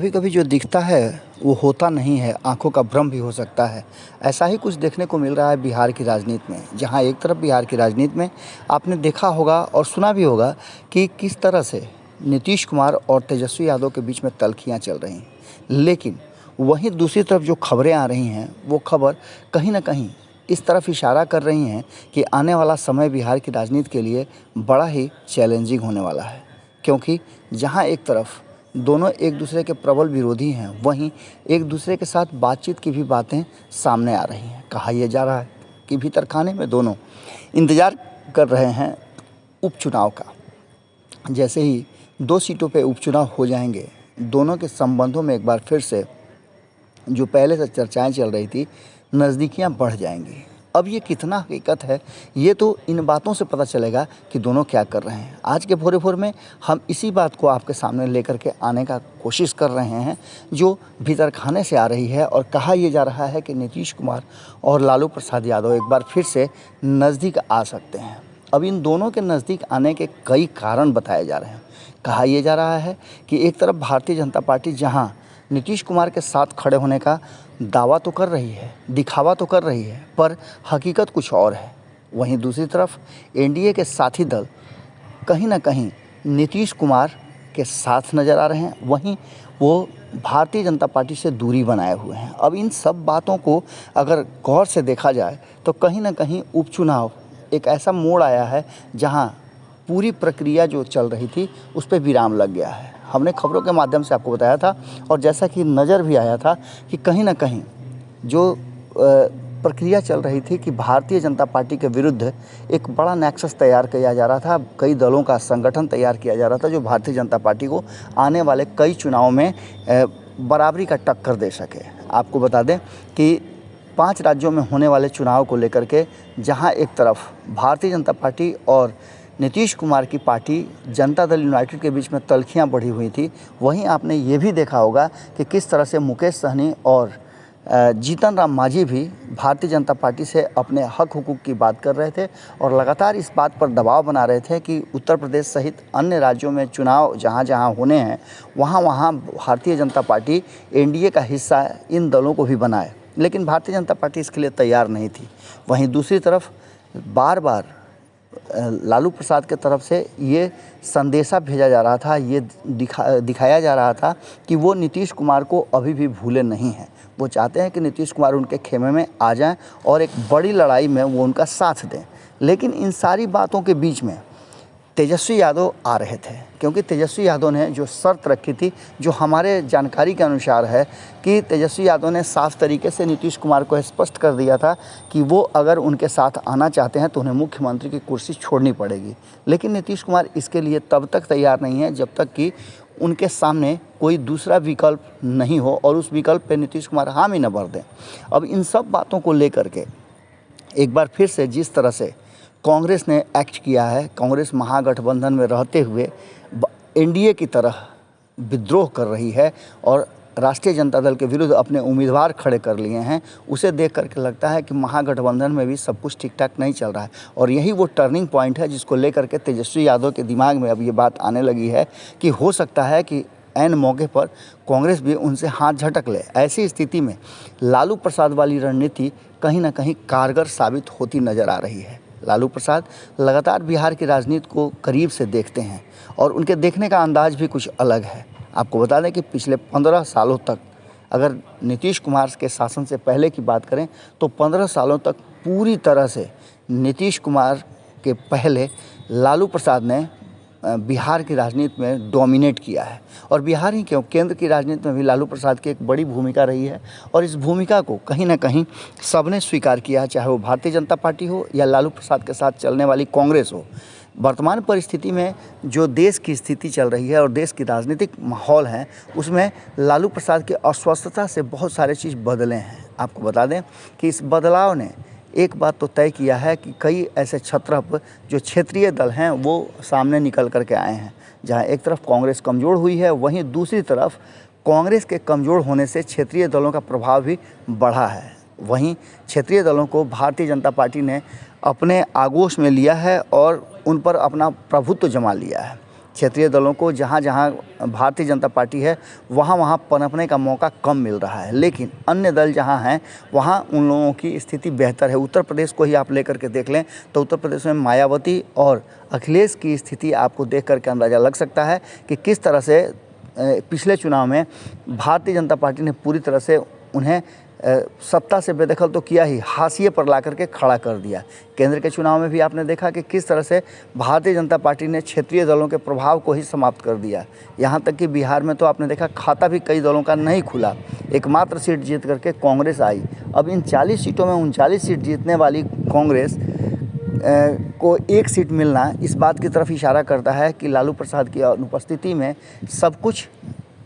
कभी कभी जो दिखता है वो होता नहीं है, आंखों का भ्रम भी हो सकता है। ऐसा ही कुछ देखने को मिल रहा है बिहार की राजनीति में, जहां एक तरफ बिहार की राजनीति में आपने देखा होगा और सुना भी होगा कि किस तरह से नीतीश कुमार और तेजस्वी यादव के बीच में तल्खियां चल रही हैं। लेकिन वहीं दूसरी तरफ जो खबरें आ रही हैं वो खबर कहीं ना कहीं इस तरफ इशारा कर रही हैं कि आने वाला समय बिहार की राजनीति के लिए बड़ा ही चैलेंजिंग होने वाला है। क्योंकि जहां एक तरफ दोनों एक दूसरे के प्रबल विरोधी हैं, वहीं एक दूसरे के साथ बातचीत की भी बातें सामने आ रही हैं। कहा यह जा रहा है कि भीतर खाने में दोनों इंतज़ार कर रहे हैं उपचुनाव का। जैसे ही 2 सीटों पे उपचुनाव हो जाएंगे, दोनों के संबंधों में एक बार फिर से जो पहले से चर्चाएं चल रही थी, नज़दीकियां बढ़ जाएंगी। अब ये कितना हकीकत है, ये तो इन बातों से पता चलेगा कि दोनों क्या कर रहे हैं। आज के भोरे भोर में हम इसी बात को आपके सामने लेकर के आने का कोशिश कर रहे हैं, जो भीतर खाने से आ रही है। और कहा यह जा रहा है कि नीतीश कुमार और लालू प्रसाद यादव एक बार फिर से नज़दीक आ सकते हैं। अब इन दोनों के नज़दीक आने के कई कारण बताए जा रहे हैं। कहा यह जा रहा है कि एक तरफ भारतीय जनता पार्टी जहाँ नीतीश कुमार के साथ खड़े होने का दावा तो कर रही है, दिखावा तो कर रही है, पर हकीकत कुछ और है। वहीं दूसरी तरफ एनडीए के साथी दल कहीं ना कहीं नीतीश कुमार के साथ नज़र आ रहे हैं, वहीं वो भारतीय जनता पार्टी से दूरी बनाए हुए हैं। अब इन सब बातों को अगर गौर से देखा जाए तो कहीं ना कहीं उपचुनाव एक ऐसा मोड़ आया है जहां पूरी प्रक्रिया जो चल रही थी उस पर विराम लग गया है। हमने खबरों के माध्यम से आपको बताया था और जैसा कि नज़र भी आया था कि कहीं ना कहीं जो प्रक्रिया चल रही थी कि भारतीय जनता पार्टी के विरुद्ध एक बड़ा नेक्सस तैयार किया जा रहा था, कई दलों का संगठन तैयार किया जा रहा था जो भारतीय जनता पार्टी को आने वाले कई चुनावों में बराबरी का टक्कर दे सके। आपको बता दें कि 5 राज्यों में होने वाले चुनाव को लेकर के जहां एक तरफ भारतीय जनता पार्टी और नीतीश कुमार की पार्टी जनता दल यूनाइटेड के बीच में तल्खियां बढ़ी हुई थी, वहीं आपने ये भी देखा होगा कि किस तरह से मुकेश सहनी और जीतन राम मांझी भी भारतीय जनता पार्टी से अपने हक हुकूक की बात कर रहे थे और लगातार इस बात पर दबाव बना रहे थे कि उत्तर प्रदेश सहित अन्य राज्यों में चुनाव जहां जहां होने हैं वहां भारतीय जनता पार्टी एनडीए का हिस्सा इन दलों को भी बनाए। लेकिन भारतीय जनता पार्टी इसके लिए तैयार नहीं थी। वहीं दूसरी तरफ बार बार लालू प्रसाद के तरफ से ये संदेशा भेजा जा रहा था, ये दिखाया जा रहा था कि वो नीतीश कुमार को अभी भी भूले नहीं हैं। वो चाहते हैं कि नीतीश कुमार उनके खेमे में आ जाएं और एक बड़ी लड़ाई में वो उनका साथ दें। लेकिन इन सारी बातों के बीच में तेजस्वी यादव आ रहे थे, क्योंकि तेजस्वी यादव ने जो शर्त रखी थी, जो हमारे जानकारी के अनुसार है कि तेजस्वी यादव ने साफ तरीके से नीतीश कुमार को स्पष्ट कर दिया था कि वो अगर उनके साथ आना चाहते हैं तो उन्हें मुख्यमंत्री की कुर्सी छोड़नी पड़ेगी। लेकिन नीतीश कुमार इसके लिए तब तक तैयार नहीं है जब तक कि उनके सामने कोई दूसरा विकल्प नहीं हो और उस विकल्प पर नीतीश कुमार हामी न भर दें। अब इन सब बातों को लेकर के एक बार फिर से जिस तरह से कांग्रेस ने एक्ट किया है, कांग्रेस महागठबंधन में रहते हुए एनडीए की तरह विद्रोह कर रही है और राष्ट्रीय जनता दल के विरुद्ध अपने उम्मीदवार खड़े कर लिए हैं, उसे देख करके लगता है कि महागठबंधन में भी सब कुछ ठीक ठाक नहीं चल रहा है। और यही वो टर्निंग पॉइंट है जिसको लेकर के तेजस्वी यादव के दिमाग में अब ये बात आने लगी है कि हो सकता है कि ऐन मौके पर कांग्रेस भी उनसे हाथ झटक ले। ऐसी स्थिति में लालू प्रसाद वाली रणनीति कहीं ना कहीं कारगर साबित होती नज़र आ रही है। लालू प्रसाद लगातार बिहार की राजनीति को करीब से देखते हैं और उनके देखने का अंदाज भी कुछ अलग है। आपको बता दें कि पिछले 15 सालों तक, अगर नीतीश कुमार के शासन से पहले की बात करें तो 15 सालों तक पूरी तरह से नीतीश कुमार के पहले लालू प्रसाद ने बिहार की राजनीति में डोमिनेट किया है। और बिहार ही क्यों, केंद्र की राजनीति में भी लालू प्रसाद की एक बड़ी भूमिका रही है और इस भूमिका को कहीं ना कहीं सबने स्वीकार किया है, चाहे वो भारतीय जनता पार्टी हो या लालू प्रसाद के साथ चलने वाली कांग्रेस हो। वर्तमान परिस्थिति में जो देश की स्थिति चल रही है और देश की राजनीतिक माहौल है, उसमें लालू प्रसाद की अस्वस्थता से बहुत सारे चीज़ बदले हैं। आपको बता दें कि इस बदलाव ने एक बात तो तय किया है कि कई ऐसे छत्रप जो क्षेत्रीय दल हैं वो सामने निकल कर के आए हैं। जहां एक तरफ कांग्रेस कमज़ोर हुई है, वहीं दूसरी तरफ कांग्रेस के कमज़ोर होने से क्षेत्रीय दलों का प्रभाव भी बढ़ा है। वहीं क्षेत्रीय दलों को भारतीय जनता पार्टी ने अपने आगोश में लिया है और उन पर अपना प्रभुत्व जमा लिया है। क्षेत्रीय दलों को जहाँ जहाँ भारतीय जनता पार्टी है वहाँ वहाँ पनपने का मौका कम मिल रहा है, लेकिन अन्य दल जहाँ हैं वहाँ उन लोगों की स्थिति बेहतर है। उत्तर प्रदेश को ही आप लेकर के देख लें तो उत्तर प्रदेश में मायावती और अखिलेश की स्थिति आपको देख करके अंदाज़ा लग सकता है कि किस तरह से पिछले चुनाव में भारतीय जनता पार्टी ने पूरी तरह से उन्हें सत्ता से बेदखल तो किया ही, हाशिए पर ला करके खड़ा कर दिया। केंद्र के चुनाव में भी आपने देखा कि किस तरह से भारतीय जनता पार्टी ने क्षेत्रीय दलों के प्रभाव को ही समाप्त कर दिया। यहाँ तक कि बिहार में तो आपने देखा खाता भी कई दलों का नहीं खुला, एकमात्र सीट जीत करके कांग्रेस आई। अब इन 40 सीटों में 39 सीट जीतने वाली कांग्रेस को एक सीट मिलना इस बात की तरफ इशारा करता है कि लालू प्रसाद की अनुपस्थिति में सब कुछ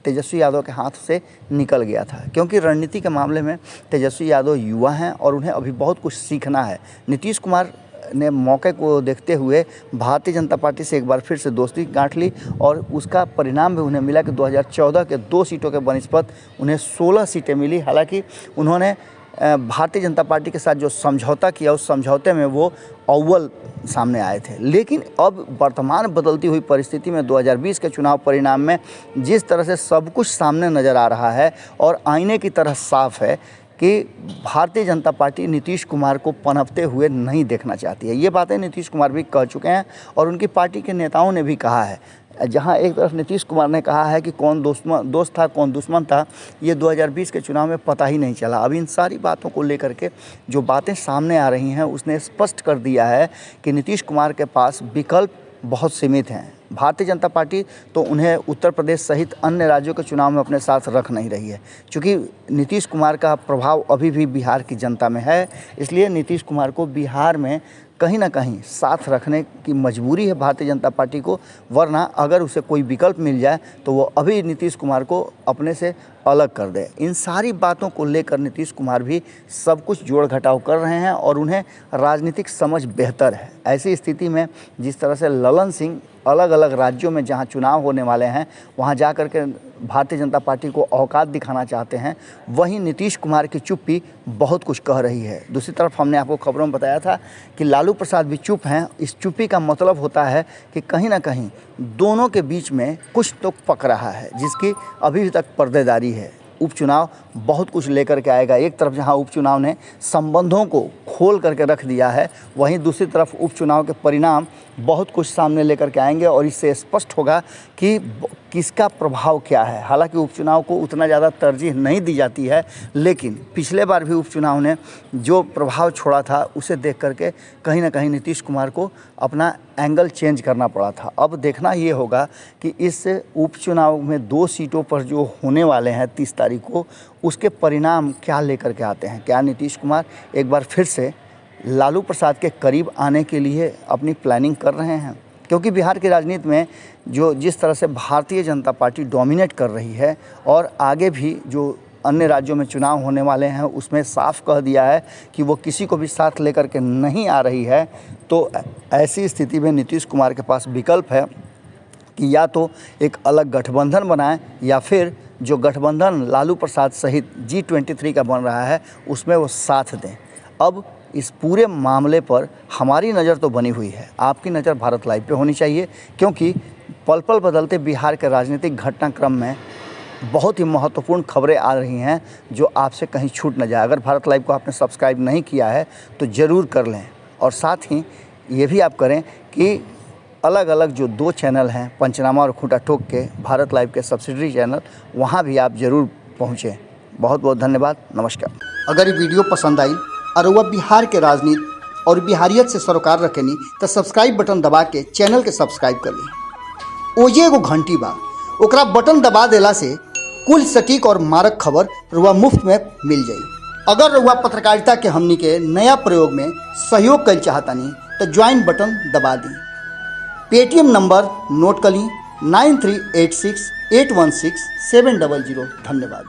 तेजस्वी यादव के हाथ से निकल गया था, क्योंकि रणनीति के मामले में तेजस्वी यादव युवा हैं और उन्हें अभी बहुत कुछ सीखना है। नीतीश कुमार ने मौके को देखते हुए भारतीय जनता पार्टी से एक बार फिर से दोस्ती गांठ ली और उसका परिणाम भी उन्हें मिला कि 2014 के 2 सीटों के बनिस्पत उन्हें 16 सीटें मिली। हालांकि उन्होंने भारतीय जनता पार्टी के साथ जो समझौता किया उस समझौते में वो अव्वल सामने आए थे, लेकिन अब वर्तमान बदलती हुई परिस्थिति में 2020 के चुनाव परिणाम में जिस तरह से सब कुछ सामने नज़र आ रहा है और आईने की तरह साफ है कि भारतीय जनता पार्टी नीतीश कुमार को पनपते हुए नहीं देखना चाहती है। ये बातें नीतीश कुमार भी कह चुके हैं और उनकी पार्टी के नेताओं ने भी कहा है। जहां एक तरफ नीतीश कुमार ने कहा है कि कौन दोस्त था कौन दुश्मन था ये 2020 के चुनाव में पता ही नहीं चला। अब इन सारी बातों को लेकर के जो बातें सामने आ रही हैं उसने स्पष्ट कर दिया है कि नीतीश कुमार के पास विकल्प बहुत सीमित हैं। भारतीय जनता पार्टी तो उन्हें उत्तर प्रदेश सहित अन्य राज्यों के चुनाव में अपने साथ रख नहीं रही है, क्योंकि नीतीश कुमार का प्रभाव अभी भी बिहार की जनता में है। इसलिए नीतीश कुमार को बिहार में कहीं ना कहीं साथ रखने की मजबूरी है भारतीय जनता पार्टी को, वरना अगर उसे कोई विकल्प मिल जाए तो वो अभी नीतीश कुमार को अपने से अलग कर दे। इन सारी बातों को लेकर नीतीश कुमार भी सब कुछ जोड़ घटाव कर रहे हैं और उन्हें राजनीतिक समझ बेहतर है। ऐसी स्थिति में जिस तरह से ललन सिंह अलग अलग राज्यों में जहां चुनाव होने वाले हैं वहां जा कर के भारतीय जनता पार्टी को औकात दिखाना चाहते हैं, वहीं नीतीश कुमार की चुप्पी बहुत कुछ कह रही है। दूसरी तरफ हमने आपको खबरों में बताया था कि लालू प्रसाद भी चुप हैं। इस चुप्पी का मतलब होता है कि कहीं ना कहीं दोनों के बीच में कुछ तो पक रहा है, जिसकी अभी तक पर्देदारी है। उपचुनाव बहुत कुछ लेकर के आएगा। एक तरफ जहां उपचुनाव ने संबंधों को खोल करके रख दिया है, वहीं दूसरी तरफ उपचुनाव के परिणाम बहुत कुछ सामने लेकर के आएंगे और इससे स्पष्ट होगा कि किसका प्रभाव क्या है। हालांकि उपचुनाव को उतना ज़्यादा तरजीह नहीं दी जाती है, लेकिन पिछले बार भी उपचुनाव ने जो प्रभाव छोड़ा था उसे देख करके कहीं ना कहीं नीतीश कुमार को अपना एंगल चेंज करना पड़ा था। अब देखना ये होगा कि इस उपचुनाव में 2 सीटों पर जो होने वाले हैं 30 तारीख को, उसके परिणाम क्या लेकर के आते हैं। क्या नीतीश कुमार एक बार फिर से लालू प्रसाद के करीब आने के लिए अपनी प्लानिंग कर रहे हैं, क्योंकि बिहार की राजनीति में जिस तरह से भारतीय जनता पार्टी डोमिनेट कर रही है और आगे भी जो अन्य राज्यों में चुनाव होने वाले हैं उसमें साफ कह दिया है कि वो किसी को भी साथ लेकर के नहीं आ रही है, तो ऐसी स्थिति में नीतीश कुमार के पास विकल्प है कि या तो एक अलग गठबंधन बनाएं या फिर जो गठबंधन लालू प्रसाद सहित G23 का बन रहा है उसमें वो साथ दें। अब इस पूरे मामले पर हमारी नज़र तो बनी हुई है, आपकी नज़र भारत लाइव पे होनी चाहिए, क्योंकि पल पल बदलते बिहार के राजनीतिक घटनाक्रम में बहुत ही महत्वपूर्ण खबरें आ रही हैं जो आपसे कहीं छूट न जाए। अगर भारत लाइव को आपने सब्सक्राइब नहीं किया है तो ज़रूर कर लें, और साथ ही ये भी आप करें कि अलग अलग जो 2 चैनल हैं, पंचनामा और खूंटा ठोक के, भारत लाइव के सब्सिडरी चैनल, वहाँ भी आप ज़रूर पहुँचें। बहुत बहुत धन्यवाद, नमस्कार। अगर ये वीडियो पसंद आई और वह बिहार के राजनीति और बिहारियत से सरोकार रखेनी तो सब्सक्राइब बटन दबा के चैनल के सब्सक्राइब कर ली। ओजे एगो घंटी बा, ओकरा बटन दबा देला से कुल सटीक और मारक खबर रुआ मुफ्त में मिल जाई। अगर रुआ पत्रकारिता के हमनी के नया प्रयोग में सहयोग कर चाहतानी तो ज्वाइन बटन दबा दी। पेटीएम नंबर नोट कर ली 9386816700। धन्यवाद।